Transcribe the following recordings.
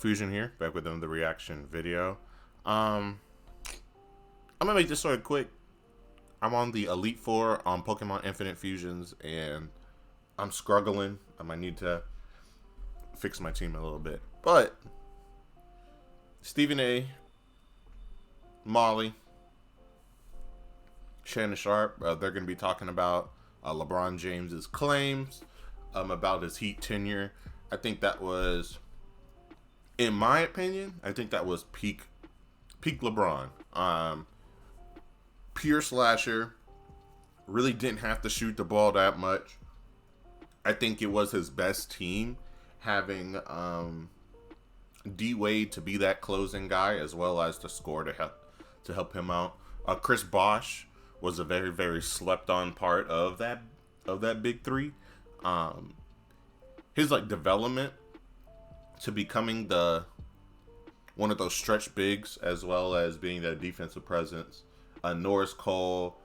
Fuzion here, back with another reaction video. I'm gonna make this sort of quick. I'm on the Elite Four on Pokemon Infinite Fusions, and I'm struggling. I might need to fix my team a little bit. But Stephen A, Molly, Shannon Sharpe, they're gonna be talking about LeBron James's claims about his Heat tenure. I think that was, in my opinion, I think that was peak LeBron. Pure slasher. Really didn't have to shoot the ball that much. I think it was his best team having D Wade to be that closing guy as well as to score to help him out. Chris Bosh was a very slept on part of that big three. His development to becoming one of those stretch bigs as well as being that defensive presence. Norris Cole,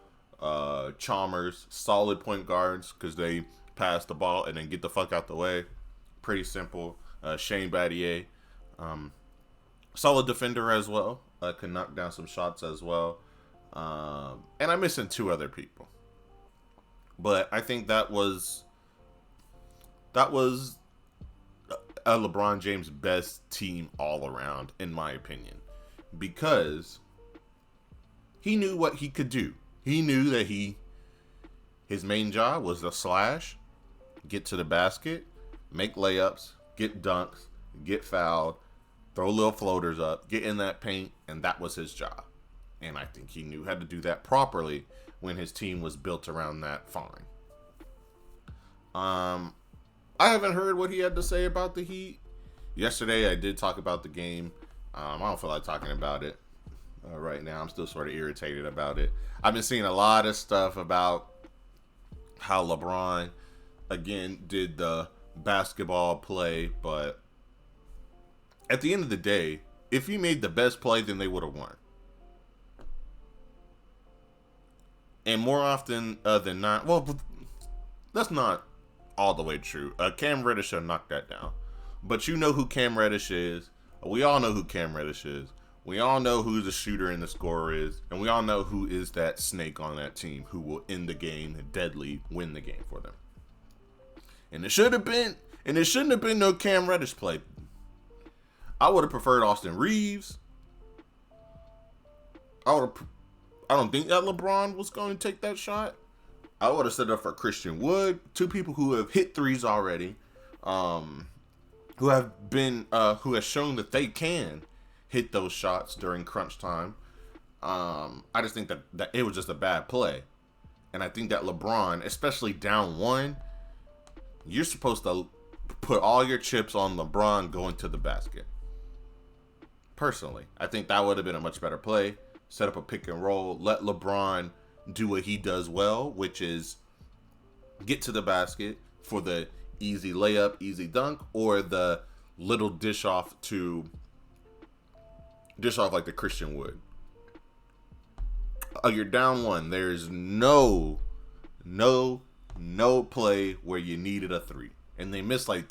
Chalmers, solid point guards because they pass the ball and then get the fuck out the way. Pretty simple. Shane Battier, solid defender as well. Can knock down some shots as well. And I'm missing two other people. But I think that was a LeBron James best team all around, in my opinion, because he knew what he could do. He knew that his main job was to slash, get to the basket, make layups, get dunks, get fouled, throw little floaters up, get in that paint, and that was his job. And I think he knew how to do that properly when his team was built around that fine. I haven't heard what he had to say about the Heat. Yesterday, I did talk about the game. I don't feel like talking about it right now. I'm still sort of irritated about it. I've been seeing a lot of stuff about how LeBron, again, did the basketball play. But at the end of the day, if he made the best play, then they would have won. And more often than not, well, that's not all the way true. Cam Reddish should knock that down. But you know who Cam Reddish is. We all know who Cam Reddish is. We all know who the shooter and the scorer is. And we all know who is that snake on that team who will end the game and deadly win the game for them. And it shouldn't have been no Cam Reddish play. I would have preferred Austin Reeves. I don't think that LeBron was going to take that shot. I would have set up for Christian Wood, two people who have hit threes already, who have shown that they can hit those shots during crunch time. I just think that it was just a bad play, and I think that LeBron, especially down one, you're supposed to put all your chips on LeBron going to the basket. Personally, I think that would have been a much better play. Set up a pick and roll, let LeBron do what he does well, which is get to the basket for the easy layup, easy dunk, or the little dish off like the Christian Wood. You're down one. There's no play where you needed a three, and they missed like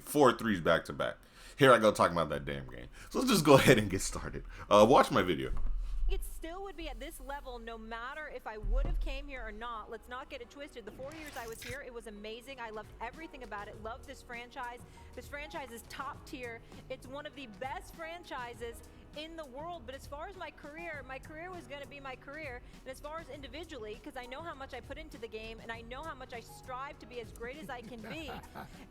four threes back to back. Here I go talking about that damn game. So let's just go ahead and get started. Watch my video. It still would be at this level no matter if I would have came here or not. Let's not get it twisted. The 4 years I was here, it was amazing. I loved everything about it. Loved this franchise. This franchise is top tier. It's one of the best franchises in the world. But as far as my career was going to be my career. And as far as individually, because I know how much I put into the game and I know how much I strive to be as great as I can be.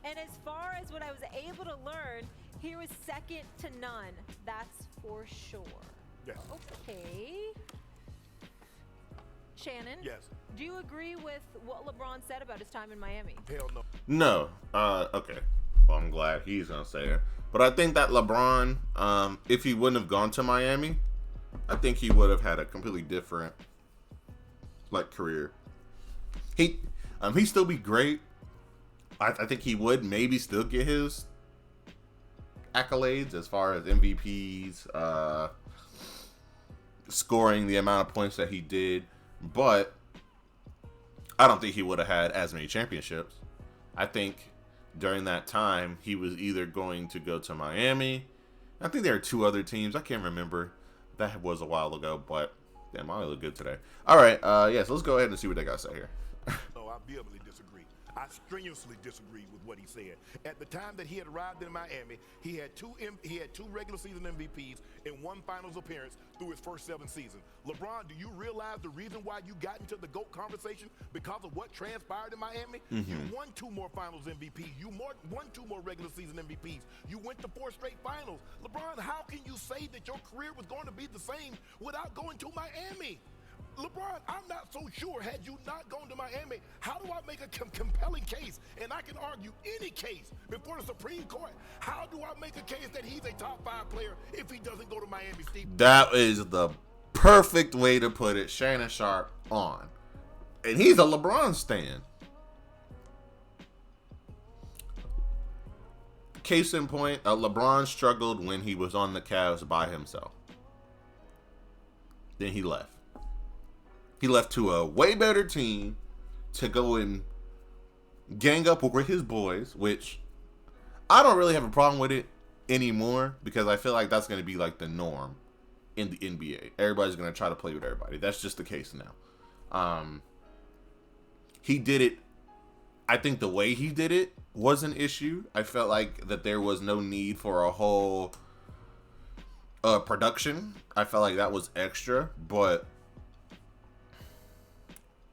And as far as what I was able to learn, here was second to none. That's for sure. Yes. Okay. Shannon? Yes. Do you agree with what LeBron said about his time in Miami? Hell no. No. Okay. Well, I'm glad he's gonna say it. But I think that LeBron, if he wouldn't have gone to Miami, I think he would have had a completely different career. He'd still be great. I think he would maybe still get his accolades as far as MVPs, scoring the amount of points that he did, but I don't think he would have had as many championships. I think during that time he was either going to go to Miami I think there are 2 other teams. I can't remember. That was a while ago, but damn, I look good today. All right, yeah, so let's go ahead and see what they got to say here. No, I vehemently disagree. I strenuously disagree with what he said. At the time that he had arrived in Miami, he had two regular season MVPs and 1 finals appearance through his first 7 seasons. LeBron, do you realize the reason why you got into the GOAT conversation? Because of what transpired in Miami? You won 2 more finals MVPs. You won 2 more regular season MVPs. You went to 4 straight finals. LeBron, how can you say that your career was going to be the same without going to Miami? LeBron, I'm not so sure. Had you not gone to Miami, how do I make a compelling case? And I can argue any case before the Supreme Court. How do I make a case that he's a top 5 player if he doesn't go to Miami, Steve? That is the perfect way to put it. Shannon Sharpe on. And he's a LeBron stan. Case in point, LeBron struggled when he was on the Cavs by himself. Then he left. He left to a way better team to go and gang up with his boys, which I don't really have a problem with it anymore because I feel like that's going to be like the norm in the NBA. Everybody's going to try to play with everybody. That's just the case now. He did it. I think the way he did it was an issue. I felt like that there was no need for a whole production. I felt like that was extra, but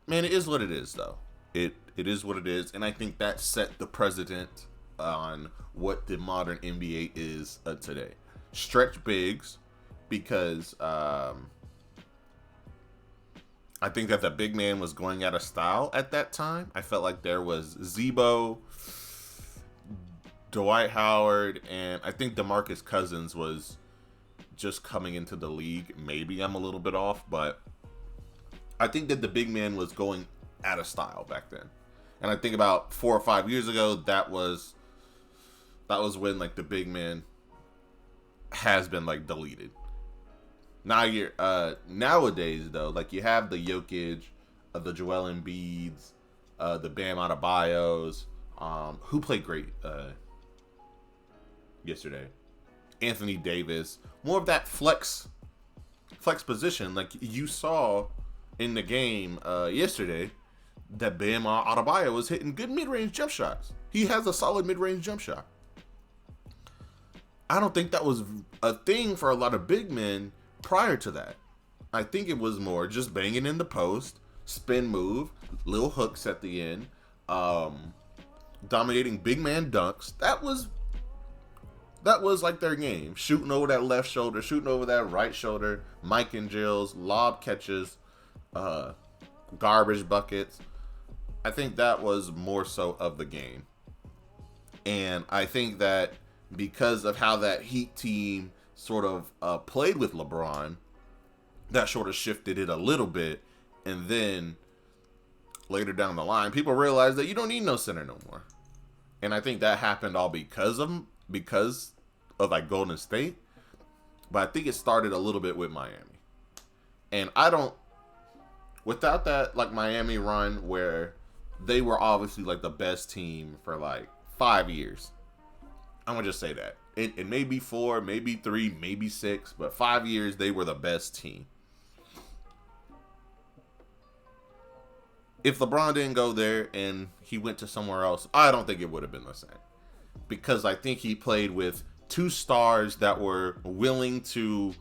man, it is what it is, though. It is what it is, and I think that set the precedent on what the modern NBA is today. Stretch bigs, because I think that the big man was going out of style at that time. I felt like there was Zebo, Dwight Howard, and I think DeMarcus Cousins was just coming into the league. Maybe I'm a little bit off, but I think that the big man was going out of style back then. And I think about 4 or 5 years ago, that was when like the big man has been like deleted. Now nowadays though, like you have the Jokic, the Joel Embiids, the Bam Adebayos, who played great yesterday. Anthony Davis, more of that flex position, like you saw in the game yesterday, that Bam Adebayo was hitting good mid-range jump shots. He has a solid mid-range jump shot. I don't think that was a thing for a lot of big men prior to that. I think it was more just banging in the post, spin move, little hooks at the end, dominating big man dunks. That was like their game. Shooting over that left shoulder, shooting over that right shoulder, Mike and Jills, lob catches, garbage buckets. I think that was more so of the game. And I think that because of how that Heat team sort of played with LeBron, that sort of shifted it a little bit. And then later down the line, people realized that you don't need no center no more. And I think that happened all because of like Golden State. But I think it started a little bit with Miami. And without that like Miami run where they were obviously like the best team for like 5 years. I'm gonna just say that. It may be 4, maybe 3, maybe 6, but 5 years they were the best team. If LeBron didn't go there and he went to somewhere else, I don't think it would have been the same. Because I think he played with 2 stars that were willing to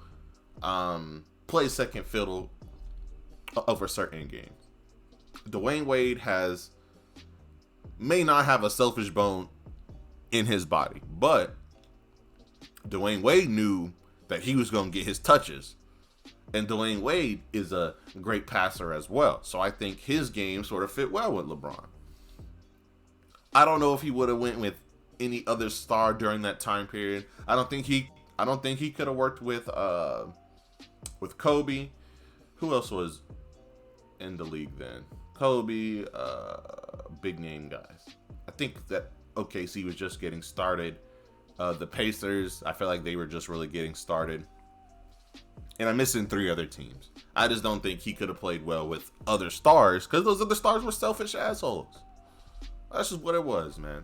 play second fiddle over certain games. Dwyane Wade may not have a selfish bone in his body, but Dwyane Wade knew that he was going to get his touches. And Dwyane Wade is a great passer as well. So I think his game sort of fit well with LeBron. I don't know if he would have went with any other star during that time period. I don't think he could have worked with Kobe. Who else was in the league then? Kobe, big name guys. I think that OKC was just getting started. The Pacers, I feel like they were just really getting started. And I'm missing 3 other teams. I just don't think he could have played well with other stars because those other stars were selfish assholes. That's just what it was, man.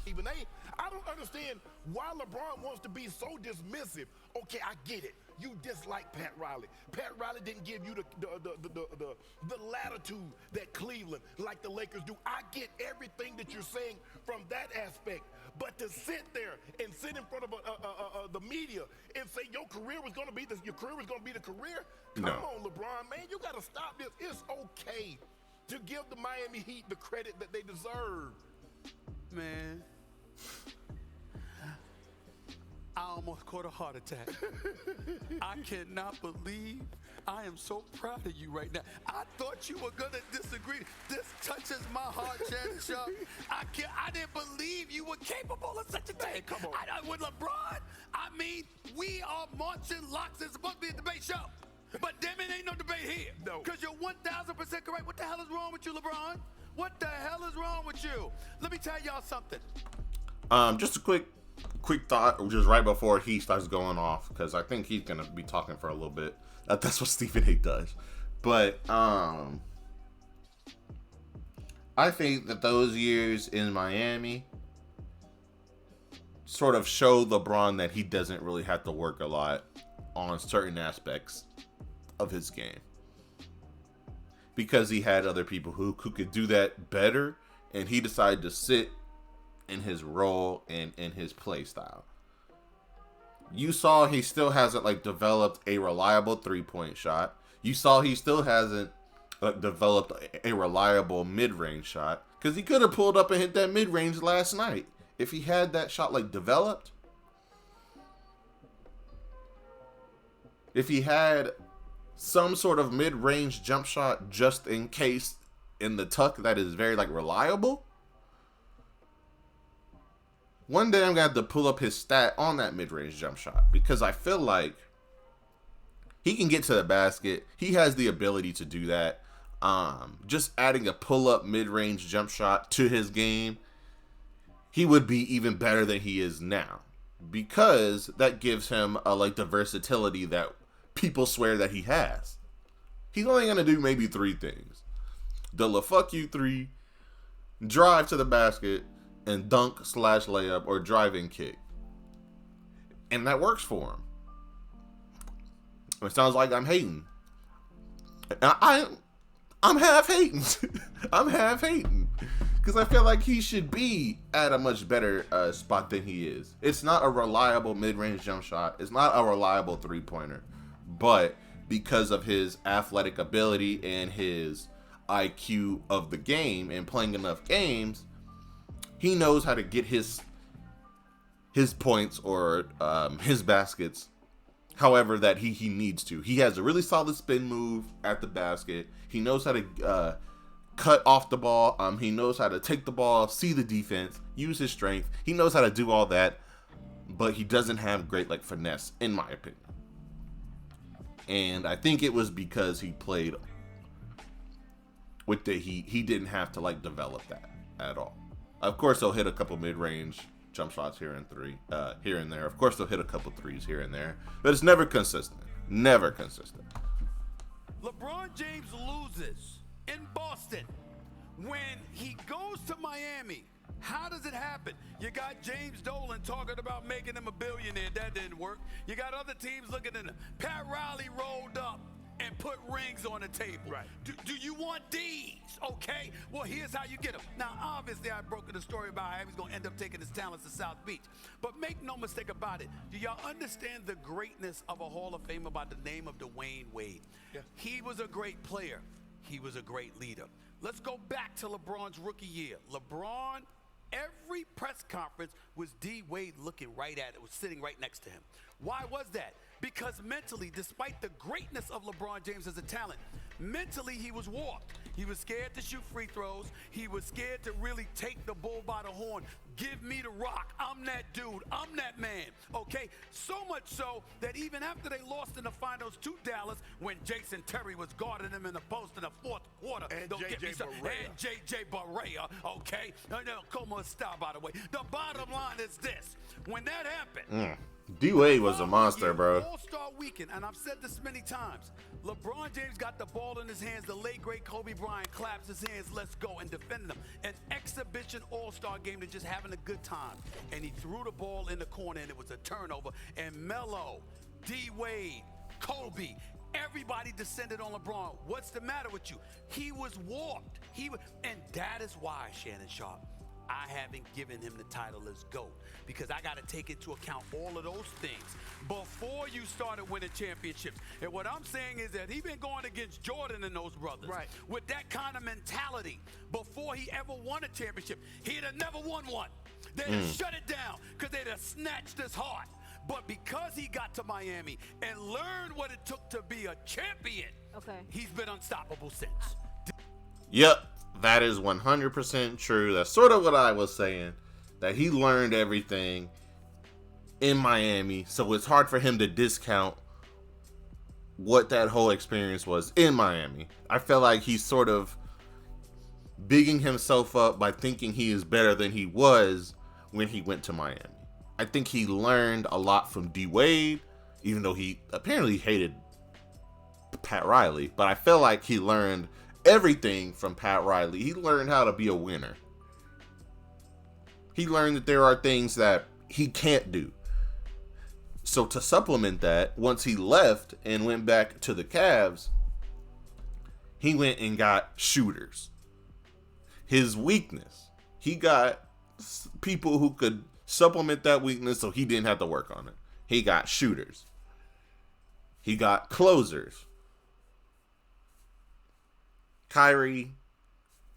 Even I don't understand why LeBron wants to be so dismissive. Okay, I get it. You dislike Pat Riley. Pat Riley didn't give you the latitude that Cleveland, like the Lakers, do. I get everything that you're saying from that aspect. But to sit there and sit in front of the media and say your career was going to be the career, come on, LeBron, man, you got to stop this. It's okay to give the Miami Heat the credit that they deserve. Man, I almost caught a heart attack. I cannot believe I am so proud of you right now. I thought you were going to disagree. This touches my heart, Shannon Sharpe. I didn't believe you were capable of such a thing. Man, come on. With LeBron, I mean, we are marching locks. It's supposed to be a debate show. But damn it, ain't no debate here. No. Because you're 1,000% correct. What the hell is wrong with you, LeBron? What the hell is wrong with you? Let me tell y'all something. Just a quick thought, just right before he starts going off, because I think he's gonna be talking for a little bit. That's what Stephen A. does. But I think that those years in Miami sort of show LeBron that he doesn't really have to work a lot on certain aspects of his game, because he had other people who could do that better, and he decided to sit in his role and in his play style. You saw he still hasn't developed a reliable 3-point shot. You saw he still hasn't developed a reliable mid-range shot, because he could have pulled up and hit that mid-range last night if he had that shot developed. If he had some sort of mid-range jump shot just in case in the tuck that is very reliable. One day I'm going to have to pull up his stat on that mid-range jump shot, because I feel like he can get to the basket. He has the ability to do that. Just adding a pull-up mid-range jump shot to his game, he would be even better than he is now, because that gives him the versatility that people swear that he has. He's only going to do maybe 3 things: the fuck you 3, drive to the basket, and dunk / layup or drive-in kick. And that works for him. It sounds like I'm hating. I'm half hating. I'm half hating. Because I feel like he should be at a much better spot than he is. It's not a reliable mid-range jump shot. It's not a reliable 3-pointer. But because of his athletic ability and his IQ of the game and playing enough games, he knows how to get his points or his baskets however that he needs to. He has a really solid spin move at the basket. He knows how to cut off the ball. He knows how to take the ball, see the defense, use his strength. He knows how to do all that, but he doesn't have great finesse, in my opinion. And I think it was because he played with the Heat. He didn't have to develop that at all. Of course, he'll hit a couple mid-range jump shots here and there. Of course, they'll hit a couple threes here and there, but it's never consistent. Never consistent. LeBron James loses in Boston. When he goes to Miami, how does it happen? You got James Dolan talking about making him a billionaire. That didn't work. You got other teams looking at him. Pat Riley rolled up and put rings on the table. Right. Do you want these? Okay. Well, here's how you get them. Now, obviously, I've broken the story about how he's going to end up taking his talents to South Beach. But make no mistake about it. Do y'all understand the greatness of a Hall of Famer by the name of Dwyane Wade? Yeah. He was a great player. He was a great leader. Let's go back to LeBron's rookie year. LeBron, every press conference was D. Wade looking right at it, was sitting right next to him. Why was that? Because mentally, despite the greatness of LeBron James as a talent, mentally he was warped. He was scared to shoot free throws. He was scared to really take the bull by the horn. Give me the rock. I'm that dude. I'm that man. Okay? So much so that even after they lost in the finals to Dallas, when Jason Terry was guarding him in the post in the fourth quarter. And J.J. Barea. Okay? No, Como style, by the way. The bottom line is this. When that happened, D-Wade was a monster, bro. All-Star weekend, and I've said this many times. LeBron James got the ball in his hands. The late, great Kobe Bryant claps his hands, let's go, and defended him. An exhibition all-star game to just having a good time. And he threw the ball in the corner, and it was a turnover. And Melo, D-Wade, Kobe, everybody descended on LeBron. What's the matter with you? He was warped. And that is why, Shannon Sharpe, I haven't given him the title as GOAT, because I got to take into account all of those things before you started winning championships. And what I'm saying is that he's been going against Jordan and those brothers with that kind of mentality before he ever won a championship. He'd have never won one. They'd have shut it down because they'd have snatched his heart. But because he got to Miami and learned what it took to be a champion, he's been unstoppable since. Yep, that is 100% true. That's sort of what I was saying, that he learned everything in Miami, so it's hard for him to discount what that whole experience was in Miami. I feel like he's sort of bigging himself up by thinking he is better than he was when he went to Miami. I think he learned a lot from D-Wade, even though he apparently hated Pat Riley. But I feel like he learned everything from Pat Riley. He learned how to be a winner. He learned that there are things that he can't do. So to supplement that, once he left and went back to the Cavs, he went and got shooters. His weakness, he got people who could supplement that weakness so he didn't have to work on it. He got shooters. He got closers. Kyrie,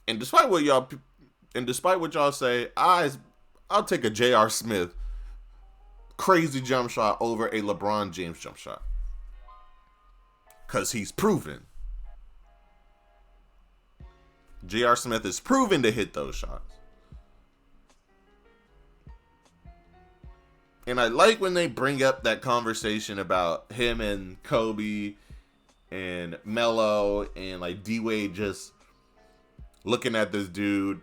and despite what y'all say, I'll take a J.R. Smith crazy jump shot over a LeBron James jump shot, because he's proven. J.R. Smith is proven to hit those shots. And I like when they bring up that conversation about him and Kobe and Melo and like D-Wade just looking at this dude.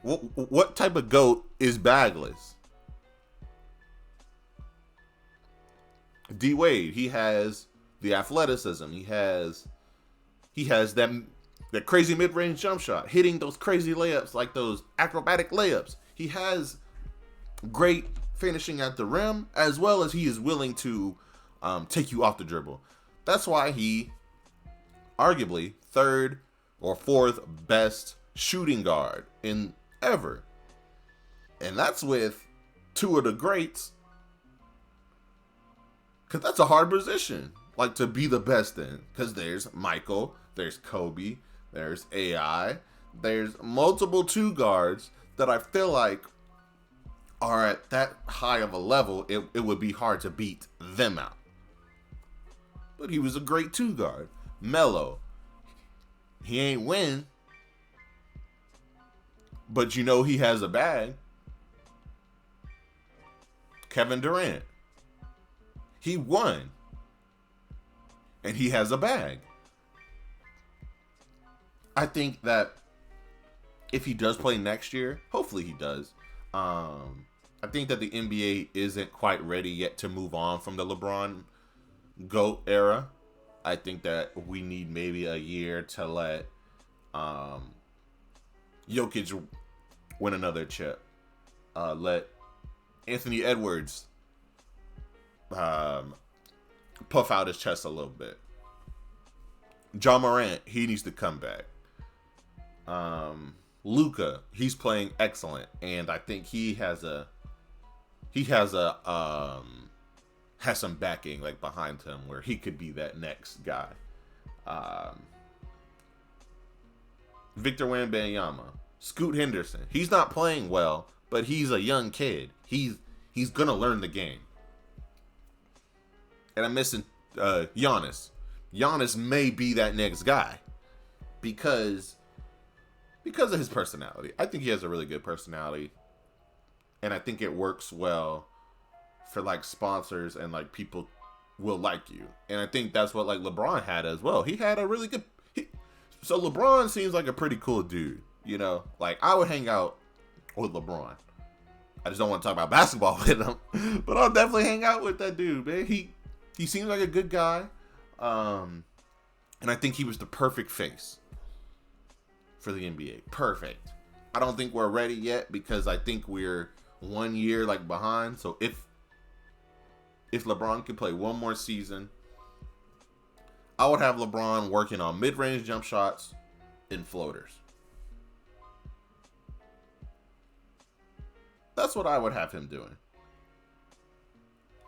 What type of GOAT is bagless? D-Wade, he has the athleticism. He has that crazy mid-range jump shot, hitting those crazy layups, like those acrobatic layups. He has great finishing at the rim, as well as he is willing to take you off the dribble. That's why he arguably third or fourth best shooting guard in ever. And that's with two of the greats. Because that's a hard position, like, to be the best in. Because there's Michael, there's Kobe, there's AI, there's multiple two guards that I feel like are at that high of a level, it would be hard to beat them out. But he was a great two guard. Melo, he ain't win, but you know he has a bag. Kevin Durant, he won, and he has a bag. I think that if he does play next year, hopefully he does, I think that the NBA isn't quite ready yet to move on from the LeBron GOAT era. I think that we need maybe a year to let Jokic win another chip. Let Anthony Edwards puff out his chest a little bit. Ja Morant, he needs to come back. Luka, he's playing excellent, and I think he has some backing like behind him where he could be that next guy. Victor Wembanyama, Scoot Henderson, he's not playing well, but he's a young kid. He's gonna learn the game. And I'm missing Giannis. Giannis may be that next guy because of his personality. I think he has a really good personality, and I think it works well for like sponsors, and like people will like you. And I think that's what like LeBron had as well. He had a really good. So LeBron seems like a pretty cool dude, you know. Like I would hang out with LeBron. I just don't want to talk about basketball with him. But I'll definitely hang out with that dude, man. He seems like a good guy. And I think he was the perfect face for the NBA. Perfect. I don't think we're ready yet because I think we're 1 year like behind. So if LeBron could play one more season, I would have LeBron working on mid-range jump shots and floaters. That's what I would have him doing.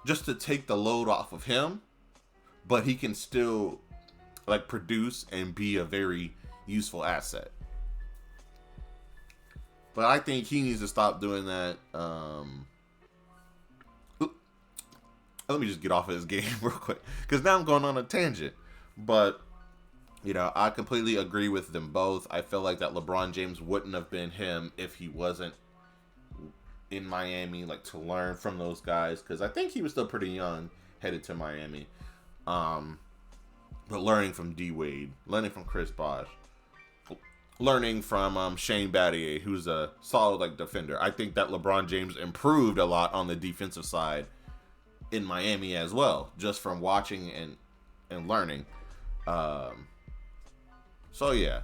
Just to take the load off of him, but he can still like produce and be a very useful asset. But I think he needs to stop doing that. Let me just get off of this game real quick, because now I'm going on a tangent. But, you know, I completely agree with them both. I feel like that LeBron James wouldn't have been him if he wasn't in Miami, like, to learn from those guys, because I think he was still pretty young headed to Miami. But learning from D-Wade, learning from Chris Bosh, learning from Shane Battier, who's a solid like defender. I think that LeBron James improved a lot on the defensive side in Miami as well, just from watching and learning. So yeah,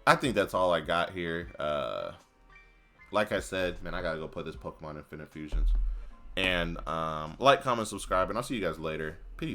I think that's all I got here. Like I said, man, I gotta go play this Pokemon Infinite Fusions. And like, comment, subscribe, and I'll see you guys later. Peace.